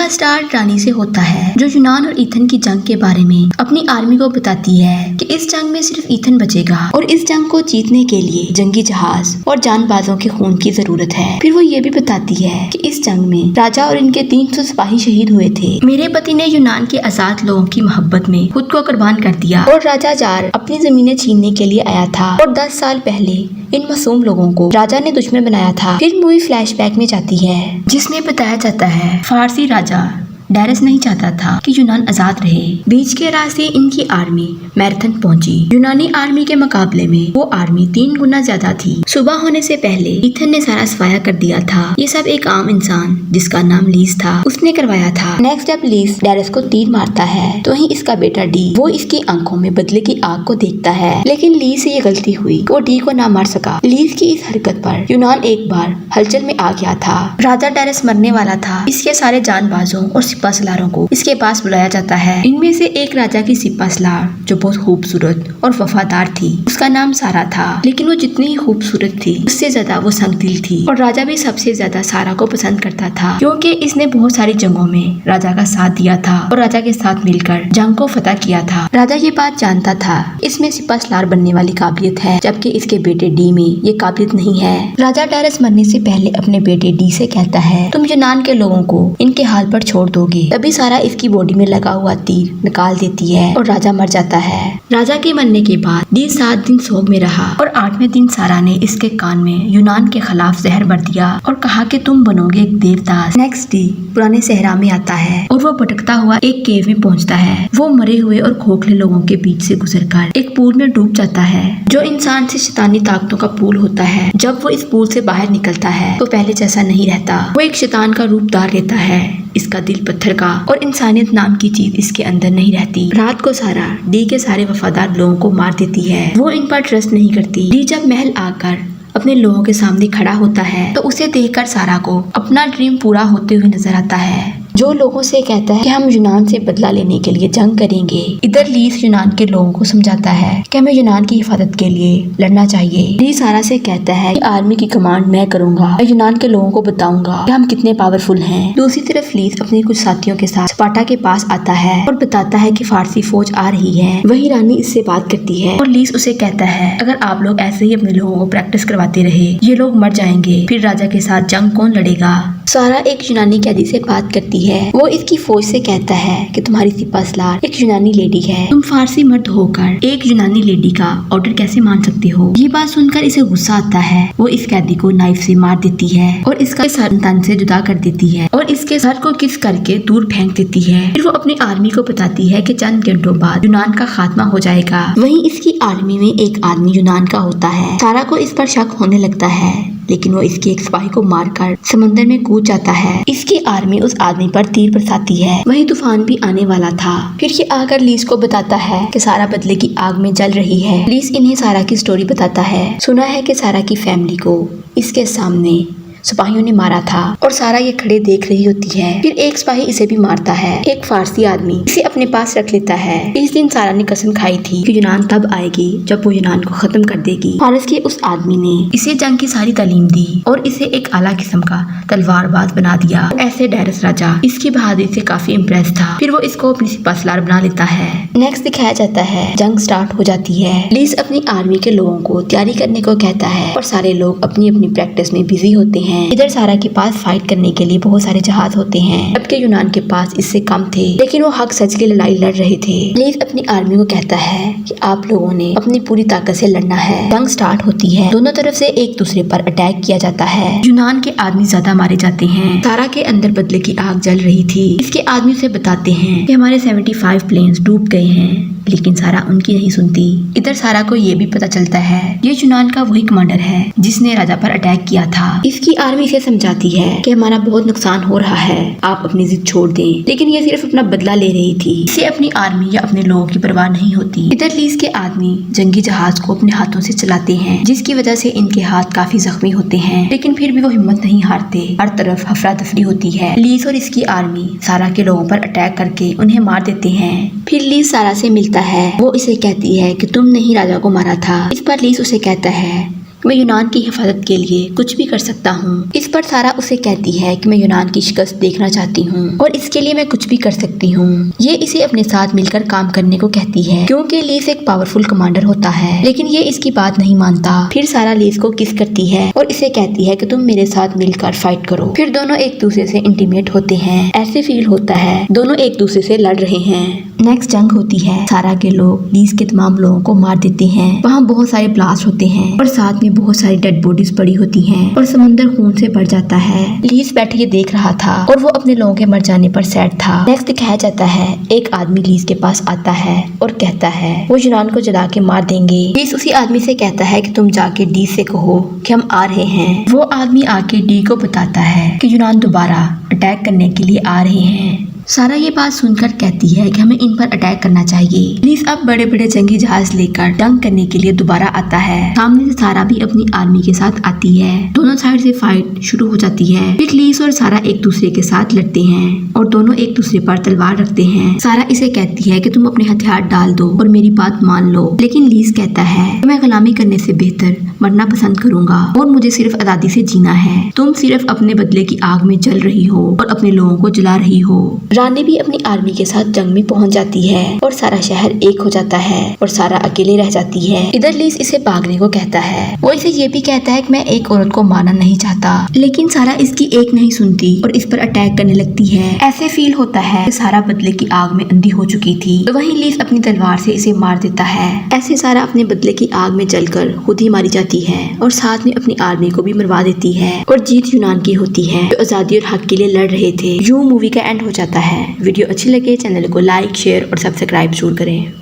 का स्टार्ट रानी से होता है, जो यूनान और ईथन की जंग के बारे में अपनी आर्मी को बताती है कि इस जंग में सिर्फ ईथन बचेगा और इस जंग को जीतने के लिए जंगी जहाज और जानबाजों के खून की जरूरत है। फिर वो ये भी बताती है कि इस जंग में राजा और इनके 300 सिपाही शहीद हुए थे। मेरे पति ने यूनान के आजाद लोगों की मोहब्बत में खुद को कुर्बान कर दिया और राजा जार अपनी जमीनें छीनने के लिए आया था और 10 साल पहले इन मासूम लोगों को राजा ने दुश्मन बनाया था। फिर मूवी फ्लैशबैक में जाती है, जिसमें बताया जाता है फारसी राजा डायरस नहीं चाहता था कि यूनान आजाद रहे। बीच के रास्ते इनकी आर्मी मैराथन पहुंची। यूनानी आर्मी के मुकाबले में वो आर्मी 3 गुना ज्यादा थी। सुबह होने से पहले ईथन ने सारा सफाया कर दिया था। ये सब एक आम इंसान जिसका नाम लीस था, उसने करवाया था। नेक्स्ट जब लीस डायरस को तीर मारता है तो ही इसका बेटा डी वो इसकी आंखों में बदले की आग को देखता है, लेकिन लीस से ये गलती हुई, वो डी को ना मार सका। लीस की इस हरकत पर यूनान एक बार हलचल में आ गया था। राजा डायरस मरने वाला था। इसके सारे जानबाजों और सिपा सलारों को इसके पास बुलाया जाता है। इनमें से एक राजा की सिपा सलार जो बहुत खूबसूरत और वफादार थी, उसका नाम सारा था। लेकिन वो जितनी ही खूबसूरत थी उससे ज्यादा वो संगदिल थी और राजा भी सबसे ज्यादा सारा को पसंद करता था, क्योंकि इसने बहुत सारी जंगों में राजा का साथ दिया था और राजा के साथ मिलकर जंग को फतह किया था। राजा ये बात जानता था इसमें सिपा सलार बनने वाली काबिलियत है, जबकि इसके बेटे डी में ये काबिलियत नहीं है। राजा डायरस मरने से पहले अपने बेटे डी से कहता है, तुम यूनान के लोगों को इनके हाल पर छोड़ दोगे। तभी सारा इसकी बॉडी में लगा हुआ तीर निकाल देती है और राजा मर जाता है। राजा के मरने के बाद डी 7 दिन सोग में रहा और 8वें दिन सारा ने इसके कान में यूनान के खिलाफ जहर भर दिया और कहा कि तुम बनोगे एक देवदास। नेक्स्ट डे पुराने सहरा में आता है और वो भटकता हुआ एक केव में पहुंचता है। वो मरे हुए और खोखले लोगों के बीच से गुजरकर एक पूल में डूब जाता है, जो इंसान से शैतानी ताकतों का पूल होता है। जब वो इस पूल से बाहर निकलता है तो पहले जैसा नहीं रहता, वो एक शैतान का रूप धार लेता है। इसका दिल पत्थर का और इंसानियत नाम की चीज इसके अंदर नहीं रहती। रात को सारा डी के सारे वफादार लोगों को मार देती है। वो इन पर ट्रस्ट नहीं करती। डी जब महल आकर अपने लोगों के सामने खड़ा होता है तो उसे देखकर सारा को अपना ड्रीम पूरा होते हुए नजर आता है, जो लोगों से कहता है कि हम यूनान से बदला लेने के लिए जंग करेंगे। इधर लीस यूनान के लोगों को समझाता है कि हमें यूनान की हिफाजत के लिए लड़ना चाहिए। लीस सारा से कहता है कि आर्मी की कमांड मैं करूंगा, मैं यूनान के लोगों को बताऊंगा कि हम कितने पावरफुल हैं। दूसरी तरफ लीस अपने कुछ साथियों के साथ स्पार्टा के पास आता है और बताता है कि फारसी फौज आ रही है। वही रानी इससे बात करती है और लीस उसे कहता है, अगर आप लोग ऐसे ही अपने लोगों को प्रैक्टिस करवाते रहे, ये लोग मर जाएंगे, फिर राजा के साथ जंग कौन लड़ेगा। सारा एक यूनानी कैदी से बात करती है। वो इसकी फौज से कहता है कि तुम्हारी सिपा सलार एक यूनानी लेडी है, तुम फारसी मर्द होकर एक यूनानी लेडी का ऑर्डर कैसे मान सकते हो। ये बात सुनकर इसे गुस्सा आता है। वो इस कैदी को नाइफ से मार देती है और इसका सर तन से जुदा कर देती है और इसके सर को किस करके दूर फेंक देती है। फिर वो अपनी आर्मी को बताती है कि चंद घंटों बाद यूनान का खात्मा हो जाएगा। वहीं इसकी आर्मी में एक आदमी यूनान का होता है। सारा को इस पर शक होने लगता है, लेकिन वो इसके एक सिपाही को मारकर समंदर में कूद जाता है। इसकी आर्मी उस आदमी पर तीर बरसाती है। वहीं तूफान भी आने वाला था। फिर ये आकर लीस को बताता है कि सारा बदले की आग में जल रही है। लीस इन्हें सारा की स्टोरी बताता है। सुना है कि सारा की फैमिली को इसके सामने सिपाहियों ने मारा था और सारा ये खड़े देख रही होती है। फिर एक सिपाही इसे भी मारता है। एक फारसी आदमी इसे अपने पास रख लेता है। इस दिन सारा ने कसम खाई थी कि यूनान तब आएगी जब वो यूनान को खत्म कर देगी। फारस के उस आदमी ने इसे जंग की सारी तालीम दी और इसे एक आला किस्म का तलवारबाज बना दिया। ऐसे डायरस राजा इसकी बहादुरी से काफी इम्प्रेस था। फिर वो इसको अपनी सिपा सलार बना लेता है। नेक्स्ट दिखाया जाता है जंग स्टार्ट हो जाती है। लीस अपनी आर्मी के लोगों को तैयारी करने को कहता है और सारे लोग अपनी अपनी प्रैक्टिस में बिजी होते हैं। इधर सारा के पास फाइट करने के लिए बहुत सारे जहाज होते हैं, जबकि यूनान के पास इससे कम थे, लेकिन वो हक सच की लड़ाई लड़ रहे थे। लीस अपनी आर्मी को कहता है कि आप लोगों ने अपनी पूरी ताकत से लड़ना है। जंग स्टार्ट होती है। दोनों तरफ से एक दूसरे पर अटैक किया जाता है। यूनान के आदमी ज्यादा मारे जाते हैं। सारा के अंदर बदले की आग जल रही थी। इसके आदमी से बताते हैं कि हमारे 75 प्लेन्स डूब गए हैं, लेकिन सारा उनकी नहीं सुनती। इधर सारा को ये भी पता चलता है ये यूनान का वही कमांडर है जिसने राजा पर अटैक किया था। इसकी आर्मी इसे समझाती है कि हमारा बहुत नुकसान हो रहा है, आप अपनी जिद छोड़ दें, लेकिन ये सिर्फ अपना बदला ले रही थी। इसे अपनी आर्मी या अपने लोगों की परवाह नहीं होती। इधर लीस के आदमी जंगी जहाज को अपने हाथों से चलाते हैं, जिसकी वजह से इनके हाथ काफी जख्मी होते हैं, लेकिन फिर भी वो हिम्मत नहीं हारते। हर तरफ हफरा तफरी होती है। लीस और इसकी आर्मी सारा के लोगों पर अटैक करके उन्हें मार देते हैं। फिर लीस सारा से मिलता है। वो इसे कहती है कि तुमने ही राजा को मारा था। इस पर लीस उसे कहता है मैं यूनान की हिफाजत के लिए कुछ भी कर सकता हूँ। इस पर सारा उसे कहती है कि मैं यूनान की शिकस्त देखना चाहती हूँ और इसके लिए मैं कुछ भी कर सकती हूँ। ये इसे अपने साथ मिलकर काम करने को कहती है क्योंकि लीस एक पावरफुल कमांडर होता है, लेकिन ये इसकी बात नहीं मानता। फिर सारा लीस को किस करती है और इसे कहती है कि तुम मेरे साथ मिलकर फाइट करो। फिर दोनों एक दूसरे से इंटीमेट होते हैं। ऐसे फील होता है दोनों एक दूसरे से लड़ रहे हैं। नेक्स्ट जंग होती है। सारा के लोग लीस के तमाम लोगों को मार देते हैं। वहाँ बहुत सारे ब्लास्ट होते हैं और साथ में बहुत सारी डेड बॉडीज पड़ी होती हैं और समुंदर खून से भर जाता है। लीस बैठ के देख रहा था और वो अपने लोगों के मर जाने पर सैड था। नेक्स्ट दिखाया जाता है एक आदमी लीस के पास आता है और कहता है वो यूनान को जला के मार देंगे। लीस उसी आदमी से कहता है कि तुम जाके डी से कहो कि हम आ रहे हैं। वो आदमी आके डी को बताता है कि यूनान दोबारा अटैक करने के लिए आ रहे हैं। सारा ये बात सुनकर कहती है कि हमें इन पर अटैक करना चाहिए। लीस अब बड़े बड़े जंगी जहाज लेकर जंग करने के लिए दोबारा आता है। सामने से सारा भी अपनी आर्मी के साथ आती है। दोनों साइड से फाइट शुरू हो जाती है। फिर लीस और सारा एक दूसरे के साथ लड़ते हैं और दोनों एक दूसरे पर तलवार रखते हैं। सारा इसे कहती है कि तुम अपने हथियार डाल दो और मेरी बात मान लो, लेकिन लीस कहता है मैं गुलामी करने से बेहतर मरना पसंद करूंगा और मुझे सिर्फ आजादी से जीना है। तुम सिर्फ अपने बदले की आग में जल रही हो और अपने लोगों को जला रही हो। रानी भी अपनी आर्मी के साथ जंग में पहुंच जाती है और सारा शहर एक हो जाता है और सारा अकेले रह जाती है। इधर लीस इसे भागने को कहता है। वो इसे ये भी कहता है कि मैं एक औरत को मारना नहीं चाहता, लेकिन सारा इसकी एक नहीं सुनती और इस पर अटैक करने लगती है। ऐसे फील होता है कि सारा बदले की आग में अंधी हो चुकी थी। तो वहीं लीस अपनी तलवार से इसे मार देता है। ऐसे सारा अपने बदले की आग में जलकर खुद ही मारी जाती है और साथ में अपनी आर्मी को भी मरवा देती है और जीत यूनान की होती है जो आजादी और हक के लिए लड़ रहे थे। यूं मूवी का एंड हो जाता है। वीडियो अच्छी लगे चैनल को लाइक शेयर और सब्सक्राइब जरूर करें।